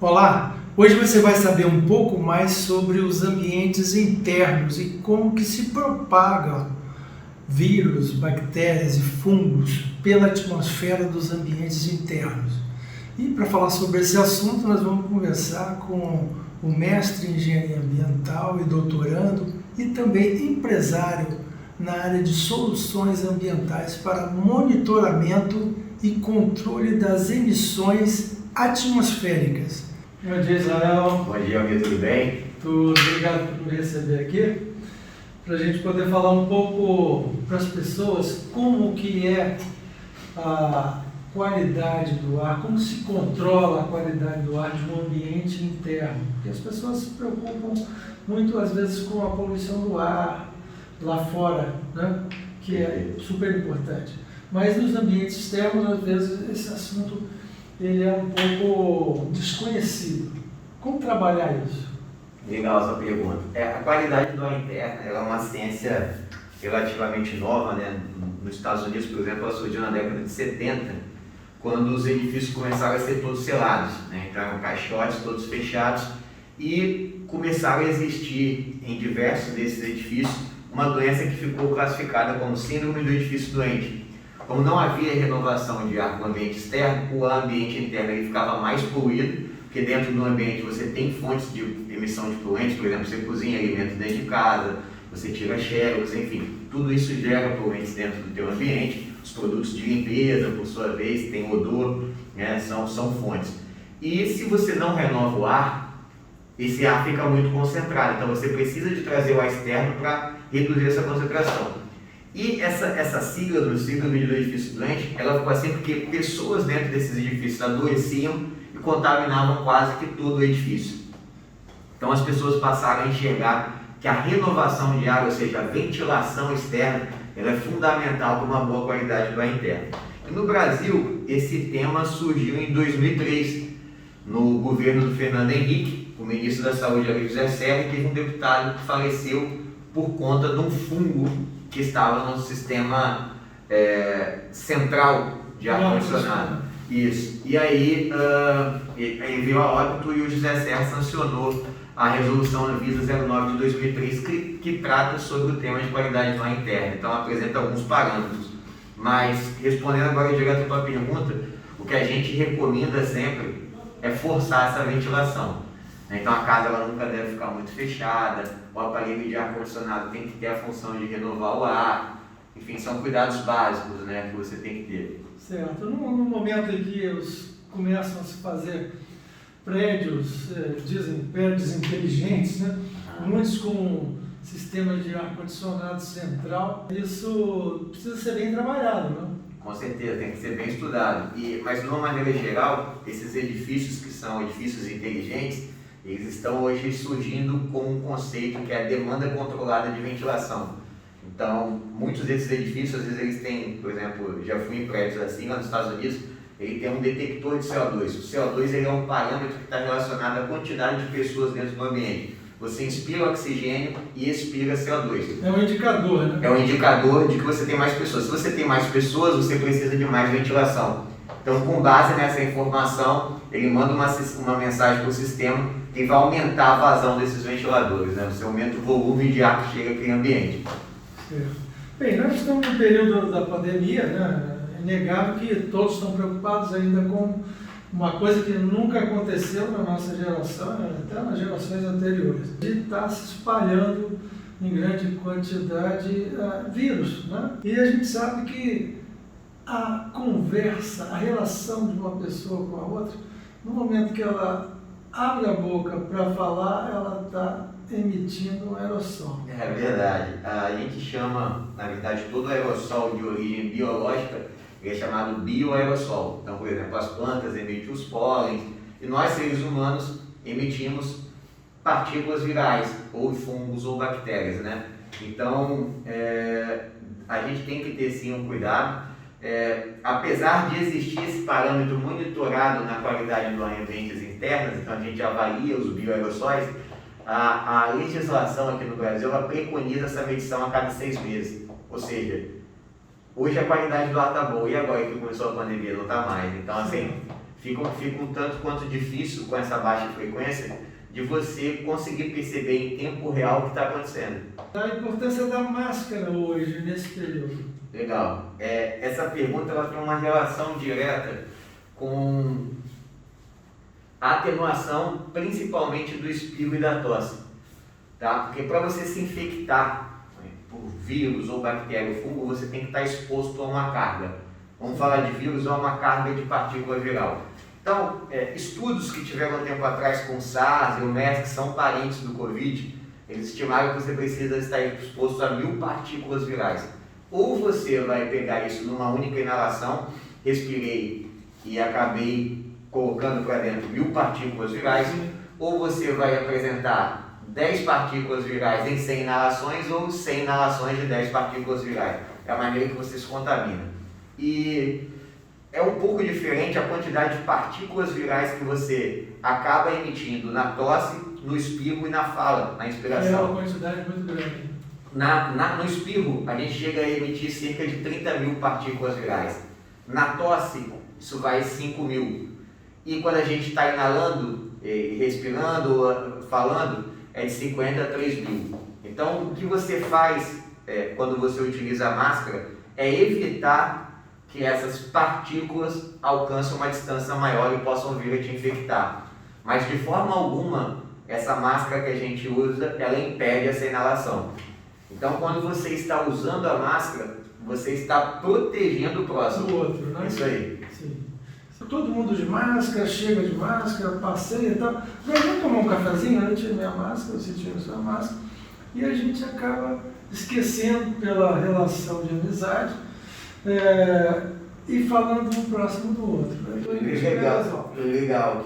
Olá, hoje você vai saber um pouco mais sobre os ambientes internos e como que se propagam vírus, bactérias e fungos pela atmosfera dos ambientes internos. E para falar sobre esse assunto, nós vamos conversar com o mestre em engenharia ambiental e doutorando e também empresário na área de soluções ambientais para monitoramento e controle das emissões atmosféricas. Bom dia, Israel. Bom dia, amigo, tudo bem? Tudo, obrigado por me receber aqui, para a gente poder falar um pouco para as pessoas como que é a qualidade do ar, como se controla a qualidade do ar de um ambiente interno. Porque as pessoas se preocupam muito, às vezes, com a poluição do ar lá fora, né? Que é super importante. Mas nos ambientes externos, às vezes, esse assunto ele é um pouco desconhecido. Como trabalhar isso? Legal a sua pergunta. A qualidade do ar interno ela é uma ciência relativamente nova, né? Nos Estados Unidos, por exemplo, ela surgiu na década de 70, quando os edifícios começaram a ser todos selados, né? Entraram caixotes todos fechados e começaram a existir em diversos desses edifícios uma doença que ficou classificada como síndrome do edifício doente. Como não havia renovação de ar no ambiente externo, o ambiente interno ele ficava mais poluído, porque dentro do ambiente você tem fontes de emissão de poluentes, por exemplo, você cozinha alimentos dentro de casa, você tira xerox, enfim, tudo isso gera poluentes dentro do teu ambiente. Os produtos de limpeza, por sua vez, têm odor, né, são fontes. E se você não renova o ar, esse ar fica muito concentrado, então você precisa de trazer o ar externo para reduzir essa concentração. E essa sigla do síndrome do edifício doente, ela ficou assim porque pessoas dentro desses edifícios adoeciam e contaminavam quase que todo o edifício. Então as pessoas passaram a enxergar que a renovação de ar, ou seja, a ventilação externa, ela é fundamental para uma boa qualidade do ar interno. E no Brasil, esse tema surgiu em 2003, no governo do Fernando Henrique. O ministro da Saúde, Ari José Serra, teve um deputado que faleceu por conta de um fungo que estava no sistema central de ar-condicionado. Isso. E aí veio a óbito e o José Serra sancionou a resolução Anvisa 09 de 2003 que trata sobre o tema de qualidade do ar interno. Então apresenta alguns parâmetros. Mas, respondendo agora direto à tua pergunta, o que a gente recomenda sempre é forçar essa ventilação. Então a casa ela nunca deve ficar muito fechada, o aparelho de ar-condicionado tem que ter a função de renovar o ar, enfim, são cuidados básicos, né, que você tem que ter. Certo. No momento em que começam a se fazer prédios, dizem prédios inteligentes, né? Muitos com sistema de ar-condicionado central, isso precisa ser bem trabalhado, não? Com certeza, tem que ser bem estudado. Mas de uma maneira geral, esses edifícios que são edifícios inteligentes, eles estão hoje surgindo com um conceito que é a demanda controlada de ventilação. Então, muitos desses edifícios, às vezes eles têm, por exemplo, já fui em prédios assim, lá nos Estados Unidos, ele tem um detector de CO2. O CO2 ele é um parâmetro que está relacionado à quantidade de pessoas dentro do ambiente. Você inspira oxigênio e expira CO2. É um indicador, né? É um indicador de que você tem mais pessoas. Se você tem mais pessoas, você precisa de mais ventilação. Então, com base nessa informação, ele manda uma mensagem para o sistema que vai aumentar a vazão desses ventiladores, né? Você aumenta o volume de ar que chega aqui no ambiente. Certo. Bem, nós estamos no período da pandemia, né? É inegável que todos estão preocupados ainda com uma coisa que nunca aconteceu na nossa geração, até nas gerações anteriores, de estar se espalhando em grande quantidade vírus, né? E a gente sabe que a conversa, a relação de uma pessoa com a outra, no momento que ela abre a boca para falar, ela está emitindo um aerossol. É verdade. A gente chama, na verdade, todo aerossol de origem biológica é chamado bioaerossol. Então, por exemplo, as plantas emitem os pólens e nós, seres humanos, emitimos partículas virais, ou fungos ou bactérias, né? Então, a gente tem que ter sim um cuidado. Apesar de existir esse parâmetro monitorado na qualidade do ar em ambientes internos, então a gente avalia os bioaerossóis, a legislação aqui no Brasil ela preconiza essa medição a cada 6 meses. Ou seja, hoje a qualidade do ar está boa, e agora que começou a pandemia não está mais. Então, assim, fica um tanto quanto difícil com essa baixa frequência de você conseguir perceber em tempo real o que está acontecendo. A importância da máscara hoje, nesse período. Legal. Essa pergunta ela tem uma relação direta com a atenuação, principalmente do espirro e da tosse. Tá? Porque para você se infectar, né, por vírus ou bactéria ou fungo, você tem que estar exposto a uma carga. Vamos falar de vírus ou a uma carga de partícula viral. Então, estudos que tiveram um tempo atrás com o SARS e o MERS, que são parentes do Covid, eles estimaram que você precisa estar exposto a 1000 partículas virais. Ou você vai pegar isso numa única inalação, respirei e acabei colocando para dentro 1000 partículas virais, ou você vai apresentar 10 partículas virais em 100 inalações ou 100 inalações de 10 partículas virais. É a maneira que você se contamina. E é um pouco diferente a quantidade de partículas virais que você acaba emitindo na tosse, no espirro e na fala, na inspiração. É uma quantidade muito grande. No espirro, a gente chega a emitir cerca de 30.000 partículas virais. Na tosse, isso vai 5.000. E quando a gente está inalando, respirando, falando, é de 50 a 3.000. Então, o que você faz quando você utiliza a máscara é evitar que essas partículas alcancem uma distância maior e possam vir a te infectar. Mas de forma alguma, essa máscara que a gente usa, ela impede essa inalação. Então, quando você está usando a máscara, você está protegendo o próximo. Do outro, né? Isso aí. Sim. Todo mundo de máscara, chega de máscara, passeia e tal. Vamos tomar um cafezinho, eu tirei minha máscara, você tira a sua máscara. E a gente acaba esquecendo pela relação de amizade e falando um próximo do outro. Legal.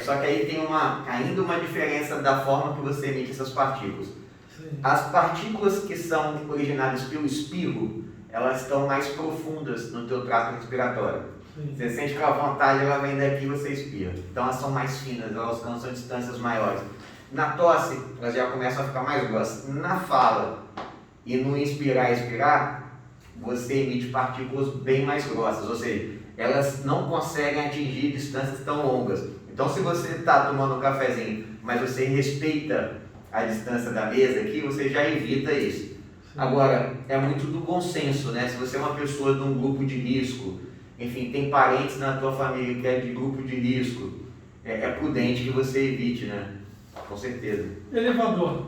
Só que aí tem ainda uma diferença da forma que você emite essas partículas. Sim. As partículas que são originadas pelo espirro, elas estão mais profundas no teu trato respiratório. Sim. Você sente que a vontade ela vem daqui e você expira. Então elas são mais finas, elas alcançam distâncias maiores. Na tosse, elas já começam a ficar mais grossas. Na fala e no inspirar e expirar, você emite partículas bem mais grossas, ou seja, elas não conseguem atingir distâncias tão longas. Então, se você está tomando um cafezinho, mas você respeita a distância da mesa aqui, você já evita isso. Sim. Agora, é muito do bom senso, né? Se você é uma pessoa de um grupo de risco, enfim, tem parentes na tua família que é de grupo de risco, é prudente que você evite, né? Com certeza. Elevador.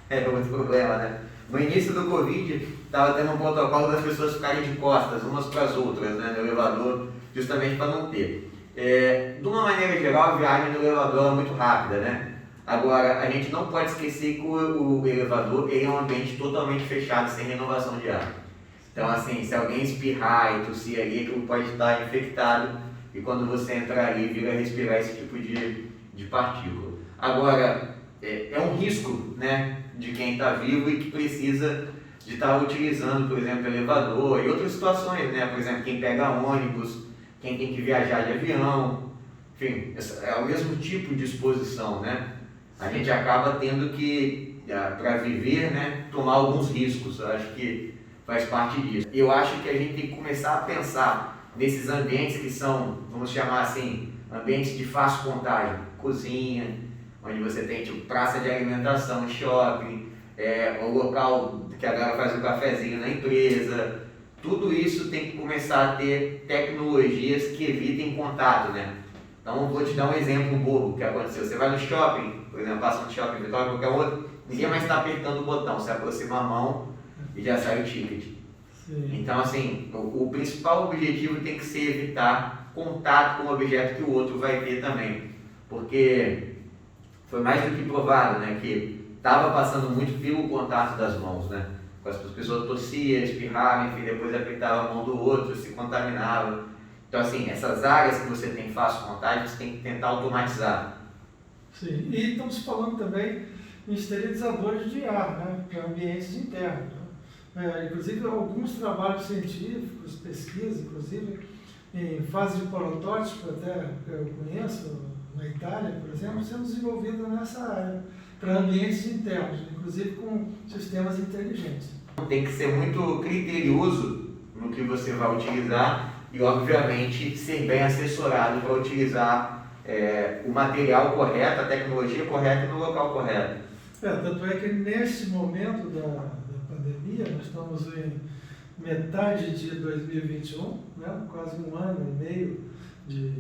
É outro problema, né? No início do Covid, estava tendo um protocolo das pessoas ficarem de costas umas para as outras, né, no elevador, justamente para não ter. De uma maneira geral, a viagem no elevador é muito rápida, né? Agora, a gente não pode esquecer que o elevador ele é um ambiente totalmente fechado, sem renovação de ar. Então, assim, se alguém espirrar e tossir ali, aquilo pode estar infectado e quando você entrar ali, vira respirar esse tipo de partícula. Agora, é um risco, né, de quem está vivo e que precisa de estar utilizando, por exemplo, elevador e outras situações, né? Por exemplo, quem pega ônibus, quem tem que viajar de avião, enfim, é o mesmo tipo de exposição, né? A gente acaba tendo que, para viver, né, tomar alguns riscos. Eu acho que faz parte disso. Eu acho que a gente tem que começar a pensar nesses ambientes que são, vamos chamar assim, ambientes de fácil contágio, cozinha, onde você tem tipo praça de alimentação, shopping, o local que a galera faz um cafezinho na empresa. Tudo isso tem que começar a ter tecnologias que evitem contato, né? Então, vou te dar um exemplo bobo que aconteceu. Você vai no shopping, por exemplo, passa no shopping, Vitória, qualquer outro, ninguém mais está apertando o botão, você aproxima a mão e já sai o ticket. Sim. Então, assim, o principal objetivo tem que ser evitar contato com o objeto que o outro vai ter também. Porque foi mais do que provado, né, que estava passando muito pelo contato das mãos, né? As pessoas tossiam, espirravam, enfim, depois apertavam a mão do outro, se contaminavam. Então, assim, essas áreas que você tem fácil contágio, você tem que tentar automatizar. Sim, e estamos falando também em esterilizadores de ar, né, para ambientes internos. Inclusive, alguns trabalhos científicos, pesquisas, inclusive, em fase de protótipo, até eu conheço, na Itália, por exemplo, sendo desenvolvido nessa área, para ambientes internos, inclusive com sistemas inteligentes. Tem que ser muito criterioso no que você vai utilizar e, obviamente, ser bem assessorado para utilizar o material correto, a tecnologia correta e no local correto. Tanto é que nesse momento da pandemia, nós estamos em metade de 2021, né? Quase um ano e meio de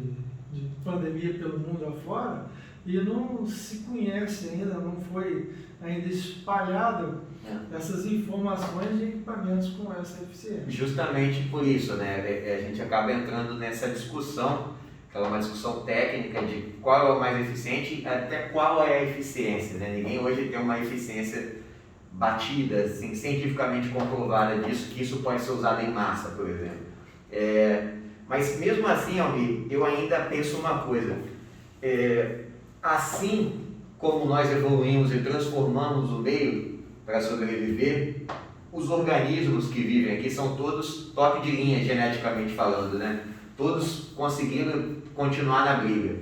pandemia pelo mundo afora, e não se conhece ainda, não foi ainda espalhado essas informações de equipamentos com essa eficiência. Justamente por isso, né? A gente acaba entrando nessa discussão, que é uma discussão técnica de qual é o mais eficiente, até qual é a eficiência, né? Ninguém hoje tem uma eficiência batida, assim, cientificamente comprovada disso, que isso pode ser usado em massa, por exemplo. Mas mesmo assim, Almir, eu ainda penso uma coisa. Assim como nós evoluímos e transformamos o meio para sobreviver, os organismos que vivem aqui são todos top de linha, geneticamente falando, né? Todos conseguiram continuar na briga.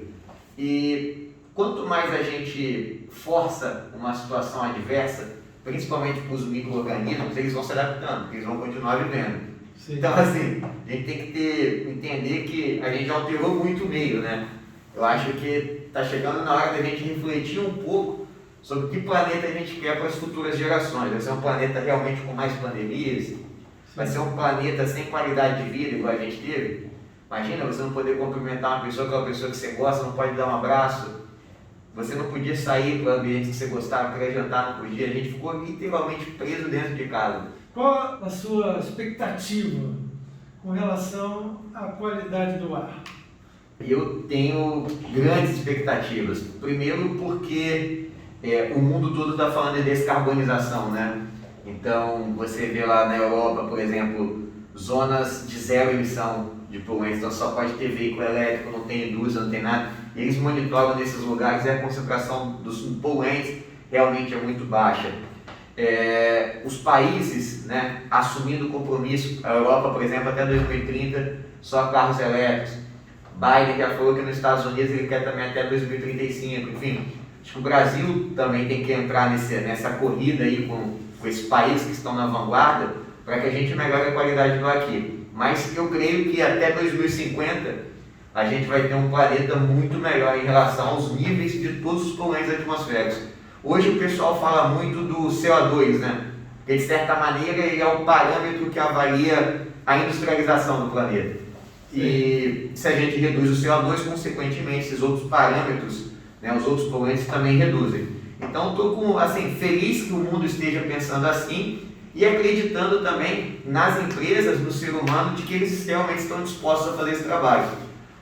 E quanto mais a gente força uma situação adversa, principalmente para os micro-organismos, eles vão se adaptando, eles vão continuar vivendo. Sim. Então, assim, a gente tem que entender que a gente alterou muito o meio, né? Eu acho que está chegando na hora da gente refletir um pouco sobre que planeta a gente quer para as futuras gerações. Vai ser um planeta realmente com mais pandemias? Vai ser um planeta sem qualidade de vida, igual a gente teve? Imagina você não poder cumprimentar uma pessoa, aquela pessoa que você gosta, não pode dar um abraço. Você não podia sair para o ambiente que você gostava, querer jantar, não podia. A gente ficou literalmente preso dentro de casa. Qual a sua expectativa com relação à qualidade do ar? Eu tenho grandes expectativas. Primeiro porque o mundo todo está falando de descarbonização, né? Então, você vê lá na Europa, por exemplo, zonas de zero emissão de poluentes, então só pode ter veículo elétrico, não tem indústria, não tem nada. E eles monitoram nesses lugares e a concentração dos poluentes realmente é muito baixa. Os países, né, assumindo o compromisso, a Europa, por exemplo, até 2030, só carros elétricos. Biden já falou que nos Estados Unidos ele quer também até 2035, enfim. Acho que o Brasil também tem que entrar nessa corrida aí com esses países que estão na vanguarda para que a gente melhore a qualidade do ar aqui. Mas eu creio que até 2050 a gente vai ter um planeta muito melhor em relação aos níveis de todos os poluentes atmosféricos. Hoje o pessoal fala muito do CO2, né? Porque de certa maneira ele é o parâmetro que avalia a industrialização do planeta. E se a gente reduz o CO2, consequentemente esses outros parâmetros, né, os outros poluentes também reduzem. Então estou feliz que o mundo esteja pensando assim e acreditando também nas empresas, no ser humano, de que eles realmente estão dispostos a fazer esse trabalho.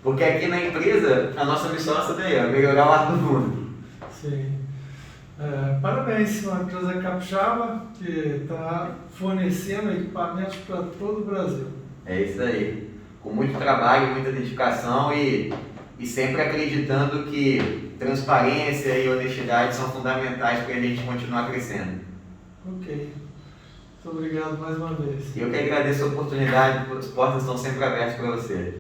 Porque aqui na empresa, a nossa missão é essa daí, melhorar o ar do mundo. Sim. Parabéns, uma empresa capixaba que está fornecendo equipamentos para todo o Brasil. É isso aí. Com muito trabalho, muita dedicação e sempre acreditando que transparência e honestidade são fundamentais para a gente continuar crescendo. Ok. Muito obrigado mais uma vez. Eu que agradeço a oportunidade, as portas estão sempre abertas para você.